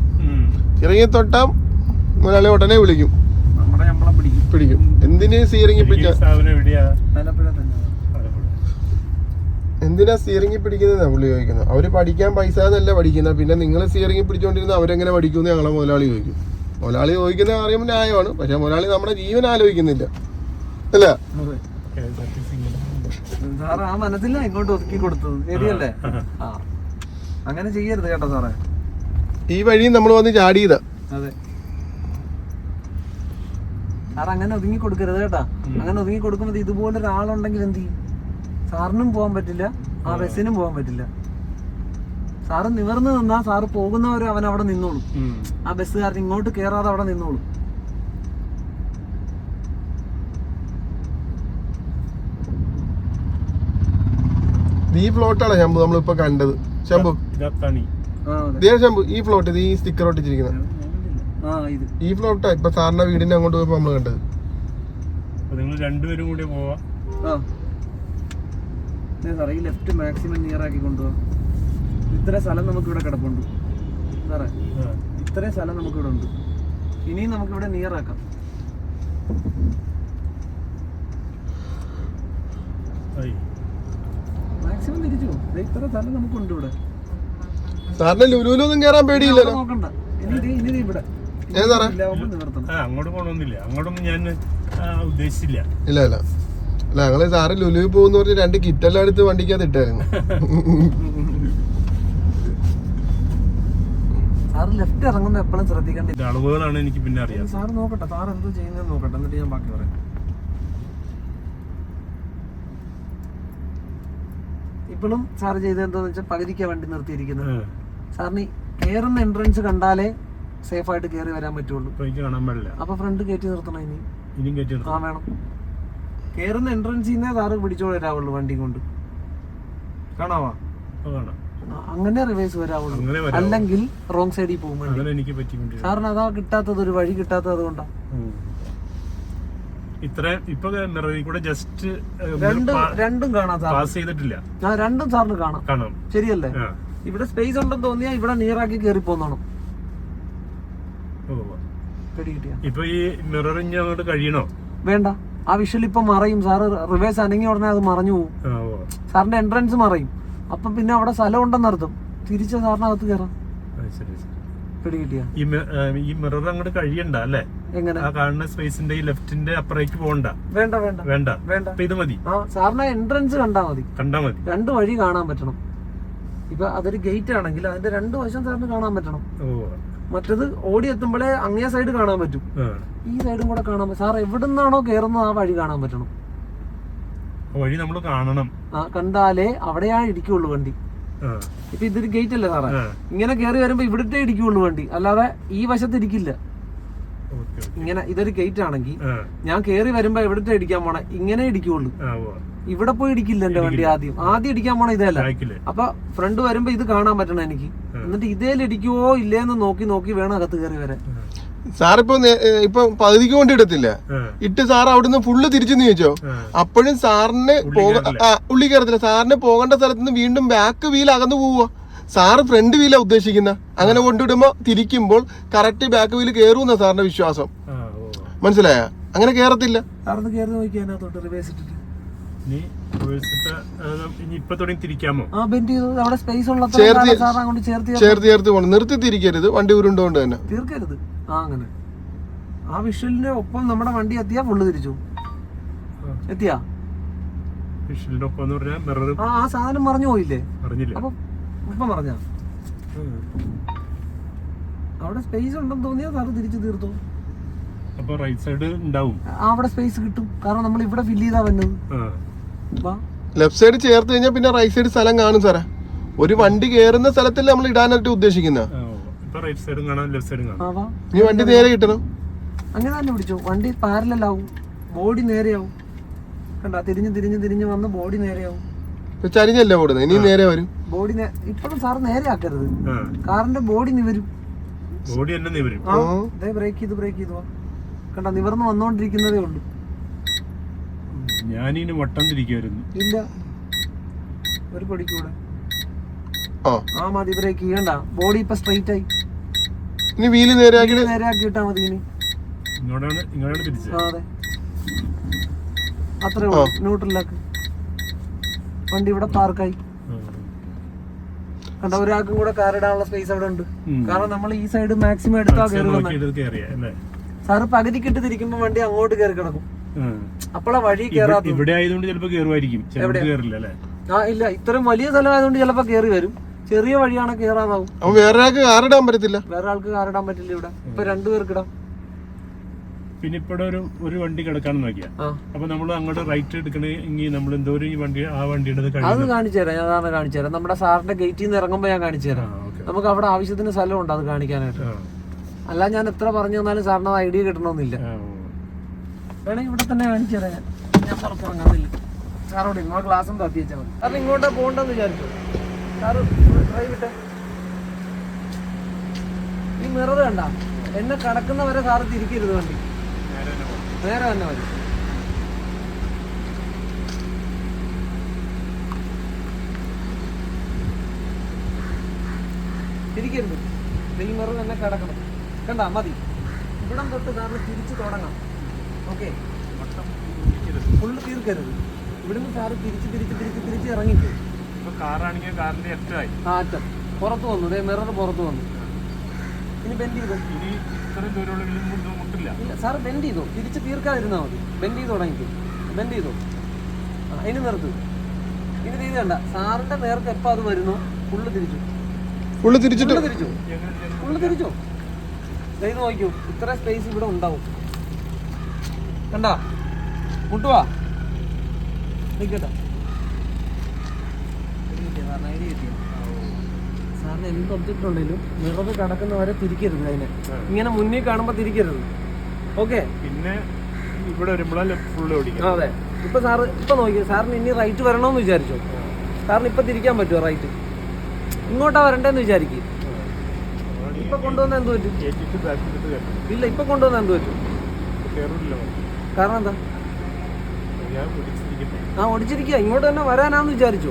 സ്റ്റിയറിംഗിൽ തൊട്ടാ മുതലാളി ഉടനെ വിളിക്കും, പിടിക്കും. എന്തിന് സ്റ്റിയറിംഗിൽ പിടിച്ച, എന്തിനാ സ്റ്റിയറിംഗിൽ പിടിക്കുന്നതാ പുള്ളി ചോദിക്കുന്നത്. അവര് പഠിക്കാൻ പൈസ എന്നല്ല പഠിക്കുന്നത്. പിന്നെ നിങ്ങൾ സ്റ്റിയറിംഗിൽ പിടിച്ചോണ്ടിരുന്ന അവരെങ്ങനെ പഠിക്കുമെന്ന് ഞങ്ങളെ മുതലാളി ചോദിക്കും. മുതലാളി ചോദിക്കുന്ന അറിയുമ്പോൾ ന്യായമാണ്, പക്ഷെ മുതലാളി നമ്മുടെ ജീവൻ ആലോചിക്കുന്നില്ല അല്ല. സാറ് ആ മനസ്സിലാ ഇങ്ങോട്ട് ഒതുക്കി കൊടുത്തത്, ശരിയല്ലേ? ആ അങ്ങനെ ചെയ്യരുത് കേട്ടോ സാറേ. ഈ വഴിയും നമ്മൾ വന്ന് ചാടിയതാ. അതെ സാർ, അങ്ങനെ ഒതുങ്ങി കൊടുക്കരുത് കേട്ടാ. അങ്ങനെ ഒതുങ്ങി കൊടുക്കുമ്പോൾ ഇതുപോലെ ഒരാളുണ്ടെങ്കിൽ എന്ത് ചെയ്യും? സാറിനും പോകാൻ പറ്റില്ല, ആ ബസ്സിനും പോകാൻ പറ്റില്ല. സാറ് നിവർന്ന് നിന്നാ സാറ് പോകുന്നവരെ അവൻ അവിടെ നിന്നോളും. ആ ബസ്സുകാരൻ ഇങ്ങോട്ട് കേറാതെ അവിടെ നിന്നോളും. ഈ ഫ്ലോട്ടാണ് ശംഭു നമ്മളിപ്പോ കണ്ടത്. ശംഭു ശംഭു ഈ ഫ്ലോട്ട്, ഈ സ്റ്റിക്കർ ഒട്ടിച്ചിരിക്കുന്നത് ഈ ഫ്ലോട്ടാ ഇപ്പൊ സാറിന്റെ വീടിന്റെ അങ്ങോട്ട് പോയപ്പോ നമ്മള് കണ്ടത്. രണ്ടുപേരും കൂടി പോവാ. സാറേ ഈ ലെഫ്റ്റ് മാക്സിമം നിയർ ആക്കി കൊണ്ടുപോവാ. ഇത്ര സ്ഥലം നമുക്ക് ഇവിടെ കിടപ്പുണ്ട് സാറേ, ഇത്രയും സ്ഥലം നമുക്കിവിടെ ഉണ്ട്. ഇനിയും നമുക്കിവിടെ നിയർ ആക്കാം. മാക്സിമം തിരിച്ചു ഇത്ര സ്ഥലം നമുക്കുണ്ട് ഇവിടെ. സാറിന് ലുലുലൊന്നും കേറാൻ പേടിയില്ലല്ലോ. നോക്കണ്ട, ഇനി ഇവിടെ അങ്ങോട്ട് പോകണമെന്നില്ല. അങ്ങോട്ടൊന്നും ഞാൻ ഉദ്ദേശിച്ചില്ല. ഇല്ല ഇല്ല അല്ല, ഞങ്ങള് സാറ് ലുലുവിൽ പോകുന്ന പറഞ്ഞ് 2 കിറ്റെല്ലാം എടുത്ത് വണ്ടിക്കകത്ത് ഇട്ടായിരുന്നു. സാറ് ലെഫ്റ്റ് ഇറങ്ങുമ്പോ എപ്പോഴും ശ്രദ്ധിക്കേണ്ട അളവുകളാണ് എനിക്ക് പിന്നെ അറിയാം. സാറ് നോക്കട്ടെ, സാറ് എന്തോ ചെയ്യുന്നത് നോക്കട്ടെ, എന്നിട്ട് ഞാൻ ബാക്കി പറയാം. ഇപ്പോഴും സാറ് ചെയ്തത് എന്താന്ന് വെച്ചാൽ പകുതിക്കാ വണ്ടി നിർത്തിയിരിക്കുന്നത്. സാറിന് കേറുന്ന എൻട്രൻസ് കണ്ടാലേ സേഫ് ആയിട്ട് കയറി വരാൻ പറ്റുള്ളൂ. അപ്പൊ ഫ്രണ്ട് കയറ്റി നിർത്തണം. ഇനിയും ആ വേണം. കേറുന്ന എൻട്രൻസിൽ സാറ് പിടിച്ചോണ്ട് വരാവുള്ളൂ വണ്ടി കൊണ്ട്. കാണാവാ? അങ്ങനെ റിവേഴ്സ് വരാവുള്ളൂ, അല്ലെങ്കിൽ റോങ് സൈഡിൽ പോകും. സാറിന് അതാ കിട്ടാത്തത്, ഒരു വഴി കിട്ടാത്തത് കൊണ്ടാ. രണ്ടും കാണാം, രണ്ടും സാറിന് കാണാം. ശരിയല്ലേ? ഇവിടെ സ്പേസ് ഉണ്ടെന്ന് തോന്നിയാ ഇവിടെ നിയറാക്കി കയറി പോന്നോണം. ഇപ്പൊ ഈ മിററിങ് അങ്ങോട്ട് കഴിയണോ? വേണ്ട, ആ വിഷ്വൽ ഇപ്പൊ മറയും. സാറ് റിവേഴ്സ് അനങ്ങിയ ഉടനെ അത് മറഞ്ഞു പോകും. സാറിന്റെ എൻട്രൻസ് മറയും. അപ്പൊ പിന്നെ അവിടെ സ്ഥലം ഉണ്ടെന്നർത്ഥം. തിരിച്ച സാറിനകത്ത് കയറാം. ഈ മിറർ അങ്ങോട്ട് കഴിയണ്ട അല്ലേ? എങ്ങനെ? ആ കാണുന്ന സ്പേസിന്റെ ഈ ലെഫ്റ്റിന്റെ അപ്പുറേക്ക് പോകണ്ട. വേണ്ട വേണ്ട വേണ്ട വേണ്ട, ഇത് മതി. സാറിന് എൻട്രൻസ് കണ്ടാ മതി. 2 വഴി കാണാൻ പറ്റണം. ഇപ്പൊ അതൊരു ഗേറ്റ് ആണെങ്കിൽ അതിന്റെ 2 വശം സാറിന് കാണാൻ പറ്റണം. മറ്റത് ഓടി എത്തുമ്പോഴേ അങ്ങേ സൈഡ് കാണാൻ പറ്റും, ഈ സൈഡും കൂടെ കാണാൻ പറ്റും. സാർ എവിടുന്നാണോ കയറുന്നത് ആ വഴി കാണാൻ പറ്റണം. വഴി നമ്മൾ കാണണം. കണ്ടാലേ അവിടെയാണ് ഇടിക്കുള്ളൂ വണ്ടി. ഇപ്പൊ ഇതൊരു ഗേറ്റ് അല്ലേ സാറേ, ഇങ്ങനെ കയറി വരുമ്പോ ഇവിടുത്തെ ഇടിക്കുള്ളൂ വണ്ടി, അല്ലാതെ ഈ വശത്ത് ഇരിക്കില്ല. ഇങ്ങനെ ഇതൊരു ഗേറ്റ് ആണെങ്കിൽ ഞാൻ കയറി വരുമ്പോ എവിടുത്തെ ഇടിക്കാൻ പോണേ, ഇങ്ങനെ ഇടിക്കുള്ളൂ, ഇവിടെ പോയി ഇടിക്കില്ല എന്റെ വണ്ടി. ആദ്യം ഇടിക്കാൻ പോണ ഇതല്ല. അപ്പൊ ഫ്രണ്ട് വരുമ്പോ ഇത് കാണാൻ പറ്റണം എനിക്ക്, എന്നിട്ട് ഇതേൽ ഇടിക്കുവോ ഇല്ലേന്ന് നോക്കി നോക്കി വേണം അകത്ത് കയറി വരാൻ. സാറിപ്പോ പകുതിക്ക് കൊണ്ട് ഇടത്തില്ല, ഇട്ട് സാർ അവിടുന്ന് ഫുള്ള് തിരിച്ചെന്ന് ചോദിച്ചോ, അപ്പോഴും സാറിന് ഉള്ളി കയറത്തില്ല. സാറിന് പോകേണ്ട സ്ഥലത്ത് നിന്ന് വീണ്ടും ബാക്ക് വീൽ അകന്നു പോവുക. സാറ് ഫ്രണ്ട് വീലാ ഉദ്ദേശിക്കുന്ന. അങ്ങനെ കൊണ്ടിടുമ്പോ തിരിക്കുമ്പോൾ കറക്റ്റ് ബാക്ക് വീല് കയറുന്ന സാറിന്റെ വിശ്വാസം. മനസ്സിലായ? അങ്ങനെ കേറത്തില്ല. സാറിന് കയറി നോക്കി അതിനകത്തോട്ട് റിവേഴ്സ് ഇട്ടിട്ട് ചേർത്ത് പോണം. നിർത്തി തിരിക്കരുത്, വണ്ടി ഉരുണ്ടോണ്ട് തന്നെ തീർക്കരുത്. അങ്ങനെ ആ വിഷ്വലിന്റെ ഒപ്പം നമ്മുടെ വണ്ടി എത്തിയാ ഫുള്ള് തിരിച്ചു എത്തിയാ. ആ സാധനം മറിഞ്ഞു പോയില്ലേ? അപ്പൊ ഇപ്പം പറഞ്ഞ അവിടെ സ്പേസ് ഉണ്ടെന്ന് തോന്നിയാ സാറ് തിരിച്ചു തീർത്തു. അപ്പൊ റൈറ്റ് സൈഡ് ഉണ്ടാവും, അവിടെ സ്പേസ് കിട്ടും. കാരണം നമ്മൾ ഇവിടെ ഫില്ല് ചെയ്താ വന്നത്. ലെഫ്റ്റ് സൈഡ് ചേർത്ത് കഴിഞ്ഞാൽ പിന്നെ റൈറ്റ് സൈഡ് സ്ഥലം കാണും സാറേ. ഒരു വണ്ടി കയറുന്ന സ്ഥലത്തിൽ നമ്മൾ ഇടാനായിട്ട് ഉദ്ദേശിക്കുന്ന ഈ വണ്ടി നേരെ കിട്ടണം. അങ്ങനെ തന്നെ പിടിച്ചു. വണ്ടി പാരലാവും, ബോഡി നേരെയാവും. കണ്ടാ തിരിഞ്ഞ് തിരിഞ്ഞ് തിരിഞ്ഞ് വന്ന് ബോഡി നേരെയാവും. ചരിഞ്ഞല്ലേ ഓടുന്നത്, ഇനി നേരെ വരും. ബോഡി ഇപ്പോഴും സാറ് നേരെ ആക്കരുത്, കാറിന്റെ ബോഡി നിവരും. ബ്രേക്ക് ചെയ്ത് കണ്ട നിവർന്ന് വന്നോണ്ടിരിക്കുന്നതേ ഉള്ളൂ. ഞാനിനി വട്ടം തിരിക്കുമായിരുന്നു. ഇല്ല, ഒരു പൊടിക്കൂടെ മതി. ബ്രേക്ക് ചെയ്യണ്ട, ബോഡി ഇപ്പൊ സ്ട്രെയിറ്റ് ആയി. ഇനി വീല് നേരെയാക്കി ഇട്ടാ മതി. ഇനി അതെ, അത്രേ ഉള്ളൂ. ന്യൂട്രലാക്ക്. വണ്ടി ഇവിടെ പാർക്കായി. കണ്ട, ഒരാൾക്കും കൂടെ കാർ ഇടാനുള്ള സ്പേസ് അവിടെ ഉണ്ട്. കാരണം നമ്മൾ ഈ സൈഡ് മാക്സിമം എടുത്താ കയറുന്നത്. സാറ് പകുതിക്കിട്ട് തിരിക്കുമ്പോ വണ്ടി അങ്ങോട്ട് കയറി കിടക്കും. അപ്പോഴാ വഴി കയറാത്ത. ഇവിടെ ആയതുകൊണ്ട് ചിലപ്പോ കയറുമായിരിക്കും. ഇല്ല, ഇത്രയും വലിയ സ്ഥലമായതുകൊണ്ട് ചിലപ്പോ കയറി വരും. ചെറിയ വഴിയാണ് കയറാതാവും. വേറെ ആൾക്ക് കാറിടാൻ പറ്റത്തില്ല. വേറെ ആൾക്ക് കാറിടാൻ പറ്റില്ല. ഇവിടെ ഇപ്പൊ രണ്ടുപേർക്ക് ഇടാം. പിന്നെ ഇപ്പടെ ഒരു വണ്ടി കിടക്കാന്ന് നോക്കിയാ, അപ്പൊ നമ്മൾ അങ്ങോട്ട് റൈറ്റ് എടുക്കണമെങ്കിൽ നമ്മൾ എന്തോരം ഈ വണ്ടി ആ വണ്ടിയുടെ അത് കാണിച്ചു തരാം. ഞാൻ അതാണ് കാണിച്ചു തരാം. നമ്മുടെ സാറിന്റെ ഗേറ്റിൽ നിന്ന് ഇറങ്ങുമ്പോ ഞാൻ കാണിച്ചു തരാം. നമുക്ക് അവിടെ ആവശ്യത്തിന് സ്ഥലമുണ്ട് അത് കാണിക്കാനായിട്ട്. അല്ല ഞാൻ എത്ര പറഞ്ഞു തന്നാലും സാറിന് ഐഡിയ കിട്ടണമെന്നില്ല. വേണമെങ്കിൽ ഇവിടെ തന്നെ കാണിച്ചു തരാം. ഞാൻ പുറത്തിറങ്ങാന്നില്ല. സാറോട് നിങ്ങളെ ക്ലാസ്സും തത്തി വെച്ചാൽ മതി. സാറിന് ഇങ്ങോട്ടാ പോകണ്ടെന്ന് വിചാരിച്ചു. സാറ് ഡ്രൈവ് ഇട്ടെ. ഈ മിറർ കണ്ട, എന്നെ കടക്കുന്നവരെ സാറ് തിരിക്കരുത്, വണ്ടി നേരെ തന്നെ മതി. തിരിക്കരുത്. ഈ മിറർ തന്നെ കിടക്കണം. കണ്ടാ മതി. ഇവിടം തൊട്ട് സാറിന് തിരിച്ചു തുടങ്ങാം. ഓക്കെ, ഫുള്ള് തീർക്കരുത്. ഇവിടുന്ന് സാറ് തിരിച്ച് ഇറങ്ങിക്കും. അറ്റം പുറത്ത് വന്നു, മിറർ പുറത്ത് വന്നു. ഇനി ബെൻഡ് ചെയ്തോ. ഇല്ല സാറ് ബെൻഡ് ചെയ്തോ, തിരിച്ച് തീർക്കാതിരുന്നാ മതി. ബെൻഡ് ചെയ്ത് തുടങ്ങിക്കും. ബെൻഡ് ചെയ്തോ. ഇനി നിർത്ത്. ഇനി തീരണ്ട. സാറിന്റെ നേർക്ക് എപ്പോ അത് വരുന്നു ഫുള്ള് തിരിച്ചു. ഇത് നോക്കൂ, ഇത്ര സ്പേസ് ഇവിടെ ഉണ്ടാവും. കണ്ടാ മുട്ടുവാ നിക്കട്ടെ. സാറിന് എന്ത് ഒബ്ജക്റ്റ് ഉണ്ടെങ്കിലും മിറർ കടക്കുന്നവരെ തിരിക്കരുത്. അതിനെ ഇങ്ങനെ മുന്നിൽ കാണുമ്പോ തിരിക്കരുത്. ഓക്കെ, പിന്നെ ഇവിടെ വരുമ്പോഴല്ലേ ഫുള്ള് ഓടിക്കും. അതെ. ഇപ്പൊ സാറ് ഇപ്പൊ നോക്കിയോ, സാറിന് ഇനി റൈറ്റ് വരണമെന്ന് വിചാരിച്ചോ. സാറിന് ഇപ്പൊ തിരിക്കാൻ പറ്റുമോ? റൈറ്റ് ഇങ്ങോട്ടാ വരണ്ടേന്ന് വിചാരിക്കും. ഇപ്പൊ കൊണ്ടുവന്ന എന്ത് പറ്റും? ഇല്ല, ഇപ്പൊ കൊണ്ടുവന്ന എന്ത് പറ്റും? കാരണം എന്താ? ഓടിച്ചിരിക്കുക. ഇങ്ങോട്ട് തന്നെ വരാനാന്ന് വിചാരിച്ചു.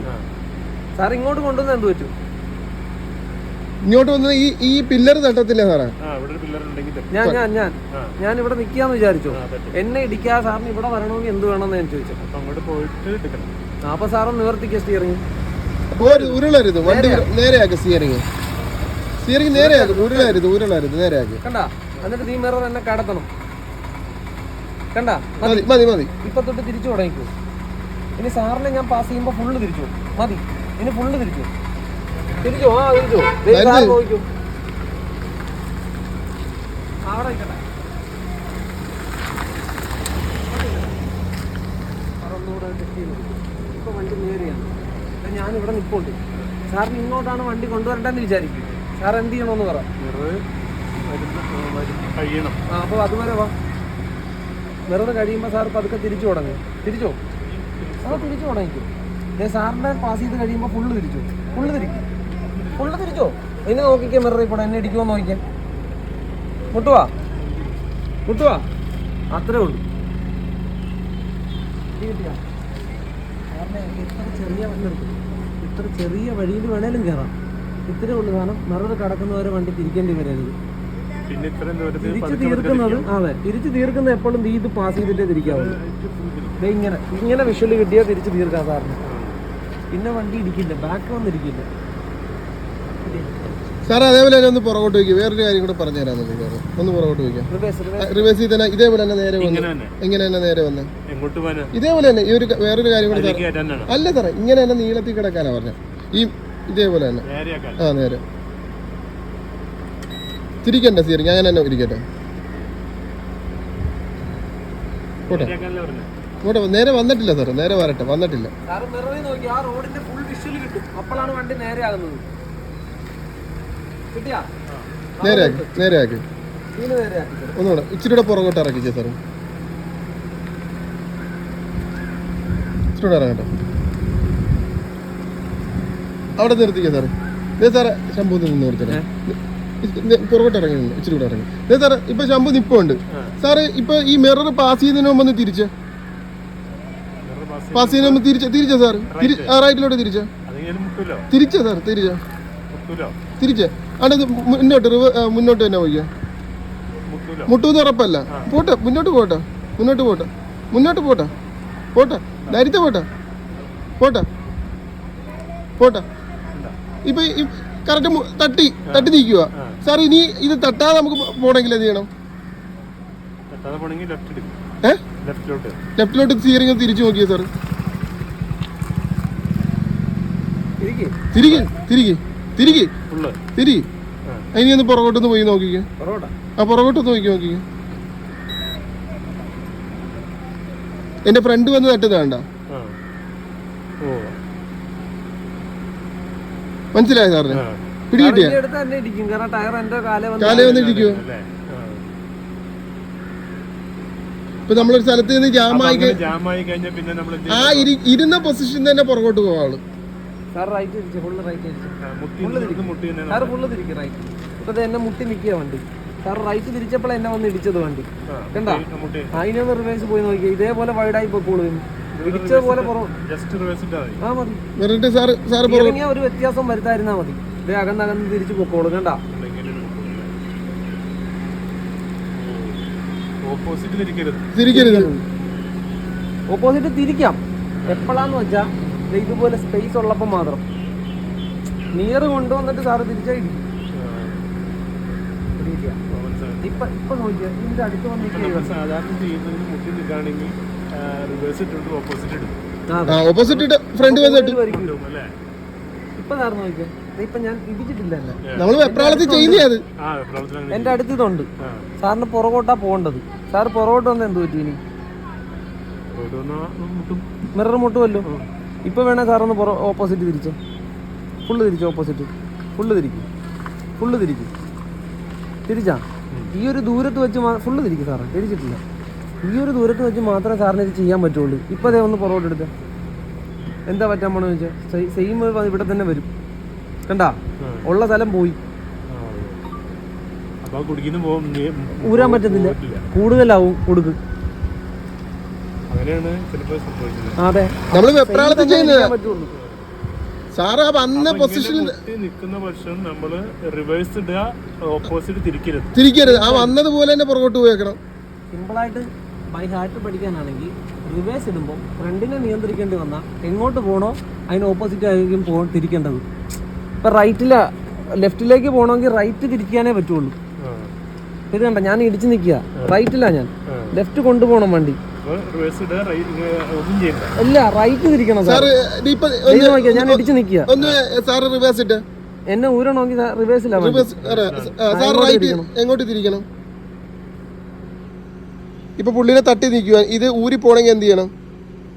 സാർ ഇങ്ങോട്ട് കൊണ്ടുവന്ന എന്ത് പറ്റും? ഇങ്ങോട്ട് വന്നത് ഈ പില്ലർ തട്ടത്തില്ല സാറേ. ഞാൻ ഇവിടെ നിക്കാന്ന് വിചാരിച്ചു. എന്നെ ഇടിക്കാതെ സാറിന് ഇവിടെ വരണമെങ്കിൽ എന്ത് വേണമെന്ന് ഞാൻ ചോദിച്ചു. അപ്പൊ സാറ് നിവർത്തിക്കുക സ്റ്റിയറിംഗ്. ഉരുളരുത്, വണ്ടി നേരെയാക്കി. സ്റ്റിയറിംഗ് നേരെയാക്കി. ഉരുളരുത്, നേരെയാക്കി. കണ്ടാ? എന്നിട്ട് ഈ മിറർ എന്നെ കടത്തണം. കണ്ടാ? മതി. ഇപ്പൊ തൊട്ട് തിരിച്ചു തുടങ്ങിക്കോ. ഇനി സാറിനെ ഞാൻ പാസ് ചെയ്യുമ്പോ ഫുള്ള് തിരിച്ചു മതി. ഇനി ഫുള്ള് തിരിച്ചു. തിരിച്ചോ. നോക്കൂ. അവിടെ ഒന്നുകൂടെ ചെക്ക് ചെയ്യുന്നത്. ഇപ്പോൾ വണ്ടി നേരെയാണ്. അപ്പം ഞാനിവിടെ നിൽപ്പുണ്ട്. സാറിന് ഇങ്ങോട്ടാണ് വണ്ടി കൊണ്ടുവരണ്ടെന്ന് വിചാരിക്കും. സാർ എന്ത് ചെയ്യണമെന്ന് പറ. കഴിയണം. അപ്പോൾ അതുവരെ വാ. മിറർ കഴിയുമ്പോൾ സാർ പതുക്കെ തിരിച്ചു തുടങ്ങി. തിരിച്ചോ? തിരിച്ചു തുടങ്ങിക്കും. സാറിൻ്റെ പാസ് ചെയ്ത് കഴിയുമ്പോൾ ഫുള്ള് തിരിച്ചു. ഫുള്ള് തിരിച്ചോ? എന്നെ നോക്കിക്കേ, മിററിൽ കൂടെ എന്നെ ഇടിക്കുമോ നോക്കിക്കേ. മുട്ടുവാ അത്രേ ഉള്ളൂ. സാറിനെ ഇത്ര ചെറിയ വഴിയിൽ വേണേലും കയറാം. ഇത്രേ ഉള്ളൂ. കാരണം മിറർ കടക്കുന്നവരെ വണ്ടി തിരിക്കേണ്ടി വരരുത്. തിരിച്ചു തീർക്കുന്നത് എപ്പോഴും ഇത് പാസ് ചെയ്തിട്ടേ തിരിക്കാവുള്ളൂ. ഇങ്ങനെ വിഷ്വല് കിട്ടിയാൽ തിരിച്ച് തീർക്കാം സാറിന്. പിന്നെ വണ്ടി ഇടിക്കില്ല, ബാക്ക് വന്നിരിക്കില്ല. സാർ അതേപോലെ തന്നെ ഒന്ന് പുറകോട്ട് വയ്ക്കുക. വേറൊരു കാര്യം കൂടെ പറഞ്ഞു തരാമെന്നുണ്ട് സാർ. ഒന്ന് പുറകോട്ട് വയ്ക്കാം. റിവേഴ്സ് ചെയ്ത് തന്നെ ഇതേപോലെ തന്നെ നേരെ വന്ന് ഇങ്ങനെ തന്നെ നേരെ വന്ന് ഇതേപോലെ തന്നെ ഈ ഒരു വേറൊരു കാര്യം കൂടെ അല്ല സാറേ, ഇങ്ങനെ തന്നെ നീളത്തിൽ കിടക്കാനാ പറഞ്ഞത്. ഈ ഇതേപോലെ തന്നെ നേരെ തിരിക്കണ്ട സ്റ്റിയറിംഗ്, അങ്ങനെ തന്നെ ഇരിക്കട്ടെ. പോട്ടെ നേരെ വന്നിട്ടില്ല സാറേ, നേരെ വരട്ടെ, വന്നിട്ടില്ല. നേരെ ആക്കി ഒന്നുകൂടെ ഇച്ചിരി കൂടെ പുറകോട്ട് ഇറക്കിച്ചേ സാറേ. ഇച്ചിരി കൂടെ ഇറങ്ങട്ടെ. അവിടെ നിർത്തിക്കേ സാറേ. സാറേ ശംഭു നിന്ന് നിർത്തട്ടെ. പുറകോട്ട് ഇറങ്ങി നിന്ന് ഇച്ചിരി കൂടെ ഇറങ്ങി. സാറേ ഇപ്പൊ ശംഭു നിപ്പുണ്ട് സാറേ. ഇപ്പൊ ഈ മിറർ പാസ് ചെയ്യുന്നതിന് മുമ്പ് തിരിച്ച പാസ് ചെയ്യുന്ന മുമ്പ് തിരിച്ച സാറ് റൈറ്റിലോട്ട് തിരിച്ച സാർ തിരിച്ച അവിടെ മുന്നോട്ട് തന്നെ പോയിക്ക. മുട്ടൂന്ന് ഉറപ്പല്ല. പോട്ടെ മുന്നോട്ട് പോട്ടെ ധൈര്യത്തെ പോട്ടെ. ഇപ്പൊ കറക്റ്റ് തട്ടി നിൽക്കുക സാർ. ഇനി ഇത് തട്ടാതെ നമുക്ക് പോണെങ്കിൽ എന്ത് ചെയ്യണം? ലെഫ്റ്റിലോട്ട് സ്റ്റിയറിംഗ് തിരിച്ചു നോക്കിയേ സാർ. തിരികെ ഇനി ഒന്ന് പുറകോട്ടൊന്ന് പോയി നോക്കിക്കേ. പുറകോട്ടൊന്ന് നോക്കിക്കേ. എന്റെ ഫ്രണ്ട് വന്ന് തട്ടുന്ന വേണ്ട. മനസ്സിലായോ സാറിന്? പിടികിട്ടിയ കാലേ വന്ന് ഇടിക്കുവോ? ഇപ്പൊ നമ്മളൊരു സ്ഥലത്ത് നിന്ന് ജാമായി കഴിഞ്ഞാൽ ആ ഇരുന്ന പൊസിഷൻ തന്നെ പുറകോട്ട് പോവാള്. എന്നെ മുട്ടി നിൽക്കുക വണ്ടി. സാർ റൈറ്റ് തിരിച്ചപ്പോൾ എന്നെ വന്ന് ഇടിച്ചത് വണ്ടി കണ്ടാ. അതിനൊന്ന് റിവേഴ്സ് പോയി നോക്കിയാൽ ഇതേപോലെ വൈഡായി പോയിക്കോളൂ. ഇടിച്ചതുപോലെ ഒരു വ്യത്യാസം വരുത്തായിരുന്നാ മതി. ഇതേ അകന്നകന്ന് തിരിച്ചു പൊക്കോളൂ. കണ്ടാ ഓപ്പോസിറ്റ് തിരിക്കാം. എപ്പോഴാന്ന് വെച്ചാ ഇതുപോലെ സ്പേസ് ഉള്ളപ്പോ മാത്രം. നിയർ കൊണ്ടുവന്നിട്ട് സാറ് തിരിച്ചായിരിക്കും. ഇപ്പൊ നോക്കിയാ ഇതിന്റെ അടുത്ത് ഇപ്പൊ സാറ് നോക്കിയാ ഇപ്പൊ ഞാൻ ഇടിച്ചിട്ടില്ല. എന്റെ അടുത്ത് ഇതുണ്ട്. സാറിന് പുറകോട്ടാ പോകേണ്ടത്. സാറ് പുറകോട്ട് വന്ന് എന്ത് പറ്റി? ഇനി മിറർ മുട്ടുമല്ലോ. ഇപ്പൊ വേണേ സാറൊന്ന് ഓപ്പോസിറ്റ് തിരിച്ചോ. ഫുള്ള് തിരിച്ചു. ഓപ്പോസിറ്റ് ഫുള്ള് തിരിക്കും. തിരിച്ചാ ഈ ഒരു ദൂരത്ത് വെച്ച് ഫുള്ള് തിരിക്കും. സാറേ തിരിച്ചിട്ടില്ല. ഈ ഒരു ദൂരത്ത് വെച്ച് മാത്രമേ സാറിന് ഇത് ചെയ്യാൻ പറ്റുള്ളൂ. ഇപ്പൊ അതേ ഒന്ന് പുറകോട്ട് എടുത്ത എന്താ പറ്റാൻ പോണെന്ന് വെച്ചാൽ സെയിം ഇവിടെ തന്നെ വരും. കണ്ടാ ഉള്ള സ്ഥലം പോയി. ഊരാൻ പറ്റത്തില്ല. കൂടുതലാവും കൊടുക്ക്. അതെ നമ്മള് വെപ്രാളത്തിൽ ചെയ്യുന്നത് സാറ് വന്ന പൊസിഷനിൽ തിരിക്കരുത്. ആ വന്നതുപോലെ തന്നെ പുറകോട്ട് പോയേക്കണം. സിമ്പിളായിട്ട് ബൈ ഹാർട്ട് പഠിക്കാനാണെങ്കിൽ റിവേഴ്സ് ഇടുമ്പോൾ ഫ്രണ്ടിനെ നിയന്ത്രിക്കേണ്ടി വന്നാൽ എങ്ങോട്ട് പോകണോ അതിന് ഓപ്പോസിറ്റ് ആയിരിക്കും തിരിക്കേണ്ടത്. ഇപ്പം ലെഫ്റ്റിലേക്ക് പോകണമെങ്കിൽ റൈറ്റ് തിരിക്കാനേ പറ്റുള്ളൂ. ഇത് കണ്ട ഞാൻ ഇടിച്ച് നിൽക്കുക. റൈറ്റിലാണ് ഞാൻ. ലെഫ്റ്റ് കൊണ്ടുപോകണം വണ്ടി. ഇല്ല റൈറ്റ് തിരിക്കണം സാർ. ഞാൻ ഇടിച്ച് നിൽക്കുക. എന്നെ ഊരണമെങ്കിൽ റിവേഴ്സിലാണ്. എങ്ങോട്ട് തിരിക്കണം? ഇപ്പൊ പുള്ളിനെ തട്ടി നിൽക്കുക. ഇത് ഊരി പോണെങ്കിൽ എന്ത് ചെയ്യണം?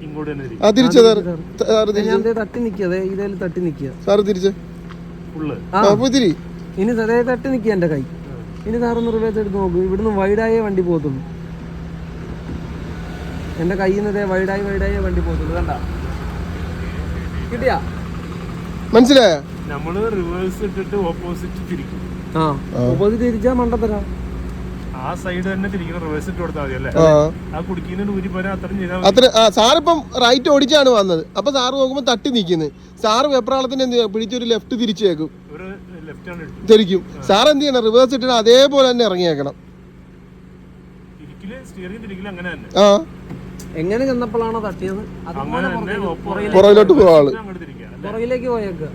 ഇങ്ങോട്ട് തന്നെ തിരിക്കും. ആ തിരിച്ച സാറ് ഞാൻ ദേ തട്ടി നിൽക്കുക, ഇതേല് തട്ടി നിൽക്കുക സാറ് തിരിച്ച ഫുള്ള് തിരി. ഇനി അതേ തട്ടി നിൽക്കുക എൻ്റെ കൈ. ഇനി സാറൊന്ന് റിവേഴ്സ് എടുത്ത് നോക്കൂ, ഇവിടുന്ന് വൈഡായേ വണ്ടി പോകത്തുള്ളൂ. എൻ്റെ കയ്യിൽ നിന്ന് ഇതേ വൈഡായി വണ്ടി പോകത്തുള്ളൂ. കണ്ട കിട്ടിയാ? മനസ്സിലായ? നമ്മള് റിവേഴ്സ് ഇട്ടിട്ട് ഓപ്പോസിറ്റ് തിരിക്കും. ആ ഓപ്പോസിറ്റ് തിരിച്ചാ മണ്ടത്തരാ. ആ സൈഡ് തന്നെ തിരിക്കണം, റിവേഴ്സ് ഇട്ട് കൊടുത്താൽ മതി അല്ലേ? ആ കുടിക്കുന്ന ഊരി പോരാ അത്രയും ചെയ്താൽ അത്ര. സാറിപ്പം റൈറ്റ് ഓടിച്ചാണ് വന്നത്, അപ്പൊ സാറ് നോക്കുമ്പോ തട്ടി നിൽക്കുന്നത്. സാറ് വെപ്രാളത്തിന് എന്ത് പിടിച്ചൊരു ലെഫ്റ്റ് തിരിച്ചേക്കും, ഒരു ലെഫ്റ്റ് ആണ് എടുക്കും. തിരിക്കും. സാർ എന്ത് ചെയ്യണം? റിവേഴ്സ് ഇട്ടിട്ട് അതേപോലെ തന്നെ ഇറങ്ങിയേക്കണം. തിരിക്കല് സ്റ്റിയറിംഗ് തിരിക്കല് അങ്ങനെ തന്നെ. ആ എങ്ങനെ ചെന്നപ്പോഴാണോ തട്ടിയത് അങ്ങനെ തന്നെ പുറകിലോട്ട് പോവാ ആള്. അങ്ങോട്ട് തിരിക്കുക. പുറകിലേക്ക് പോയേക്കുക.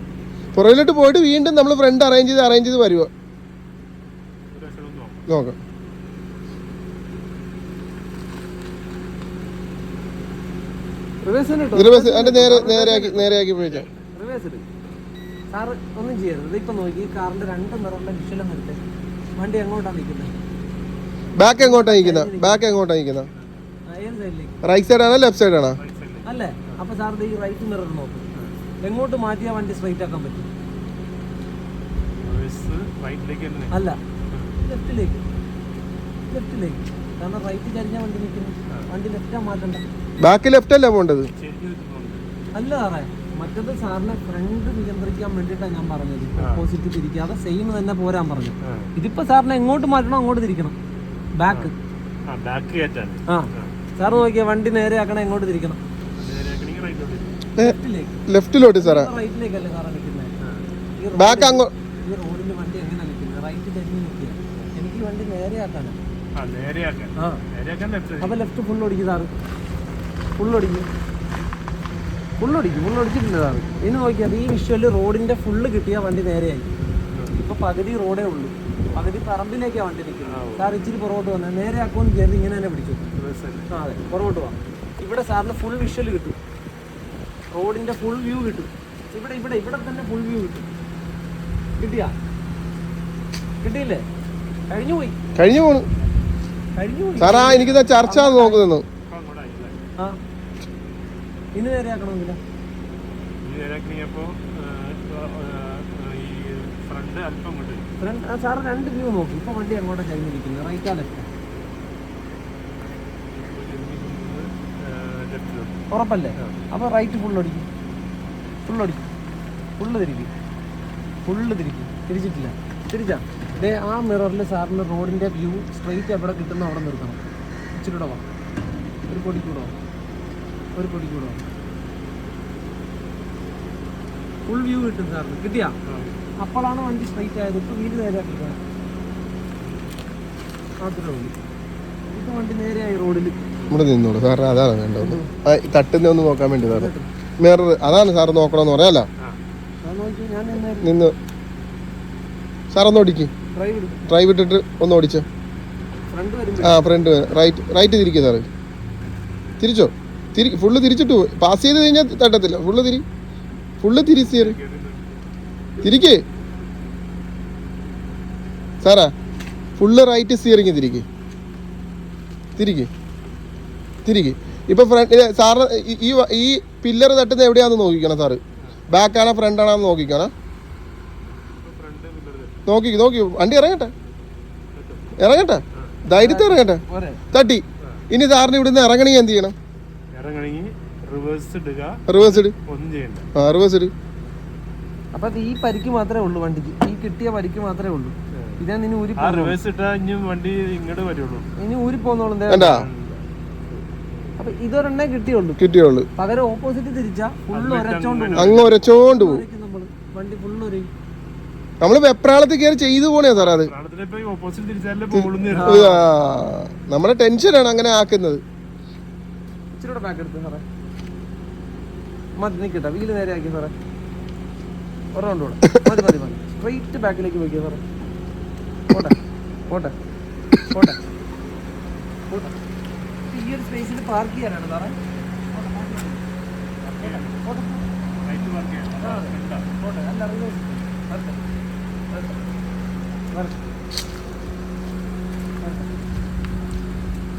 പുറകിലോട്ട് പോയിട്ട് വീണ്ടും നമ്മൾ ഫ്രണ്ട് അറേഞ്ച് ചെയ്ത് വരുക. ഒരു വശം ഒന്ന് നോക്കാം. നോക്കാം. റിവേഴ്സ് റിവേഴ്സ് അതിന്റെ നേരെയാക്കി പോയിച്ചാ. റിവേഴ്സ് ഇട്. സാറ് ഒന്നും ചെയ്യരുത്. ഇപ്പൊ നോക്കി കാറിന്റെ രണ്ട് നിറമുള്ള വിഷയം നിർത്തേ. വണ്ടി എങ്ങോട്ടാണ് നിൽക്കുന്നത്? ബാക്ക് എങ്ങോട്ടാ നിൽക്കുന്ന? ഏത് സൈഡിലേക്ക്? റൈറ്റ് സൈഡ് ആണോ ലെഫ്റ്റ് സൈഡ് ആണോ? അല്ലേ? അപ്പൊ സാർ ഈ റൈറ്റ് മിറർ നോക്കും. എങ്ങോട്ട് മാറ്റിയാ വണ്ടി സ്ട്രൈറ്റ് ആക്കാൻ പറ്റും? റിവേഴ്സ് റൈറ്റിലേക്ക് തന്നെ. അല്ല, ലെഫ്റ്റിലേക്ക്. കാരണം റൈറ്റ് ചരിഞ്ഞാ വണ്ടി നിൽക്കുന്നു. വണ്ടി ലെഫ്റ്റാ മാറ്റണ്ട. ബാക്ക് ലെഫ്റ്റ് അല്ലേ പോണ്ടത്? അല്ല സാറേ, മറ്റത് സാറിനെ ഫ്രണ്ട് നിയന്ത്രിക്കാൻ വേണ്ടിയിട്ടാണ് ഞാൻ പറഞ്ഞത്. ഓപ്പോസിറ്റ് തിരിക്കാതെ സെയിം തന്നെ പോരാൻ പറഞ്ഞു. ഇതിപ്പോ സാറിനെ എങ്ങോട്ട് മാറ്റണോ അങ്ങോട്ട് തിരിക്കണം. ബാക്ക്. ആ സാറ് നോക്കിയാ വണ്ടി നേരെ ആക്കണം, എങ്ങോട്ട് തിരിക്കണം? ലെഫ്റ്റിലോട്ട് സാറാ. റൈറ്റിലേക്കല്ലേ സാറേ നിൽക്കുന്നത്? ബാക്ക് അങ്ങോട്ട്. ഈ റോഡിൽ വണ്ടി എങ്ങനെ നിൽക്കുന്നത്? റൈറ്റ് തിരിഞ്ഞ് നിൽക്കുക. എനിക്ക് വണ്ടി നേരെ ആക്കാനാ. അപ്പൊ ലെഫ്റ്റ് ഫുൾ ഓടിക്കും സാറ്. ഫുൾ ഓടിച്ചിട്ടുണ്ട് സാറ്. ഇനി നോക്കിയാൽ ഈ വിഷ്വല് റോഡിന്റെ ഫുള്ള് കിട്ടിയ വണ്ടി നേരെയായി. ഇപ്പൊ പകുതി റോഡേ ഉള്ളൂ, പകുതി പറമ്പിലേക്കാണ് വണ്ടി നിൽക്കുന്നത്. സാർ ഇച്ചിരി പുറകോട്ട് വന്നാൽ നേരെ ആക്കുമെന്ന് കയറി ഇങ്ങനെ തന്നെ പിടിച്ചു. ആ അതെ, പുറകോട്ട് പോവാം. ഇവിടെ സാറിന് ഫുൾ വിഷ്വൽ കിട്ടും, റോഡിന്റെ ഫുൾ വ്യൂ കിട്ടും. ഇവിടെ തന്നെ ഫുൾ വ്യൂ കിട്ടും. കിട്ടിയില്ലേ? കഴിഞ്ഞു പോയി. സാറാ എനിക്ക് ചർച്ച നോക്കുന്നു. ആ ഇനി നേരെ ആക്കണമെന്നില്ല. സാറ് രണ്ട് വ്യൂ നോക്കി. ഇപ്പൊ വണ്ടി അങ്ങോട്ടാ കഴിഞ്ഞിരിക്കുന്നത്, റൈറ്റാ ലെഫ്റ്റ്? ഉറപ്പല്ലേ? അപ്പൊ റൈറ്റ് ഫുള്ള് തിരിച്ചിട്ടില്ല. തിരിച്ചാ ആ മിററിൽ സാറിന് റോഡിന്റെ വ്യൂ സ്ട്രെയിറ്റ് എവിടെ കിട്ടുന്ന അവിടെ നിർത്തണം. ഇച്ചിരി വാ, ഒരു പൊടിക്കൂടോ. ഫുൾ വ്യൂ കിട്ടും സാറിന്. കിട്ടിയാ? അപ്പോഴാണ് വണ്ടി സ്ട്രെയിറ്റ് ആയത്. ഇപ്പൊ വീട് നേരെ ആക്കിയാണ് മാത്രമേ ഉള്ളൂ. ഇപ്പൊ വണ്ടി നേരെയായി റോഡിൽ. ഇവിടെ നിന്നോളൂ സാറ്, അതാണ് വേണ്ടത്. തട്ടുന്ന ഒന്ന് നോക്കാൻ വേണ്ടി സാറ് മിറർ അതാണ് സാറ് നോക്കണമെന്ന് പറയാലോ. നിന്ന് സാറൊന്ന് ഓടിക്ക്. ഡ്രൈവ് ഇട്ടിട്ട് ഒന്ന് ഓടിച്ചോ. ആ ഫ്രണ്ട് റൈറ്റ് തിരിക്കുക സാറ്. തിരിച്ചോ? ഫുള്ള് തിരിച്ചിട്ട് പോയി. പാസ് ചെയ്ത് കഴിഞ്ഞാൽ തട്ടത്തില്ല. ഫുള്ള് തിരിക്കേ സാറാ. ഫുള്ള് റൈറ്റ് സ്റ്റിയറിങ് തിരികെ. ഇപ്പൊ ഫ്രണ്ട് സാറ് ഈ പില്ലർ തട്ടുന്ന എവിടെയാണെന്ന് നോക്കിക്കണം സാറ്. ബാക്കാണോ ഫ്രണ്ടാണോ നോക്കിക്കണം. നോക്കി വണ്ടി ഇറങ്ങട്ടെ, ധൈര്യത്തിൽ ഇറങ്ങട്ടെ. തട്ടി. ഇനി സാറിന് ഇവിടുന്ന് ഇറങ്ങണമെങ്കിൽ എന്ത് ചെയ്യണം? റിവേഴ്സ് ഇട്. അപ്പൊ ഈ പരിക്ക് മാത്രമേ ഉള്ളൂ വണ്ടിക്ക്. ഈ കിട്ടിയ പരിക്ക് മാത്രമേ ഉള്ളൂ. ഇതാ ഇനി ഊരി വണ്ടി ഇങ്ങോട്ട് വരുള്ളൂ. ഇനി ഊരി പോന്നോളും. അപ്പൊ ഇതൊരെണ്ണേ കിട്ടിയുള്ളൂ. പകരം ഓപ്പോസിറ്റ് തിരിച്ചാ ഫുള്ള് അങ്ങ് ഒരച്ചോണ്ട് പോകും. വണ്ടി ഫുള്ള് ഒരു നമ്മള് വെപ്രാളത്തിൽ കയറി ചെയ്തു പോണേ സാർ. അത് നമ്മുടെ ടെൻഷനാണ് അങ്ങനെ ആക്കുന്നത്. ഇച്ചിരി ബാക്ക് എടുത്ത് സാറേ. മതി നിൽക്കട്ടെ, വീല് നേരെ ആക്കി സാറേ. ഒരൗണ്ട് കൂടെ മതി. സ്ട്രെയിറ്റ് ബാക്കിലേക്ക് പോയിക്കോ സാറേ. പോട്ടെ. ഈ ഒരു സ്പേസിൽ പാർക്ക് ചെയ്യാനാണ് സാറേ.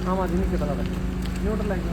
ആ മതി നിൽക്കട്ടെ സാറേ. ന്യൂട്രലാക്കി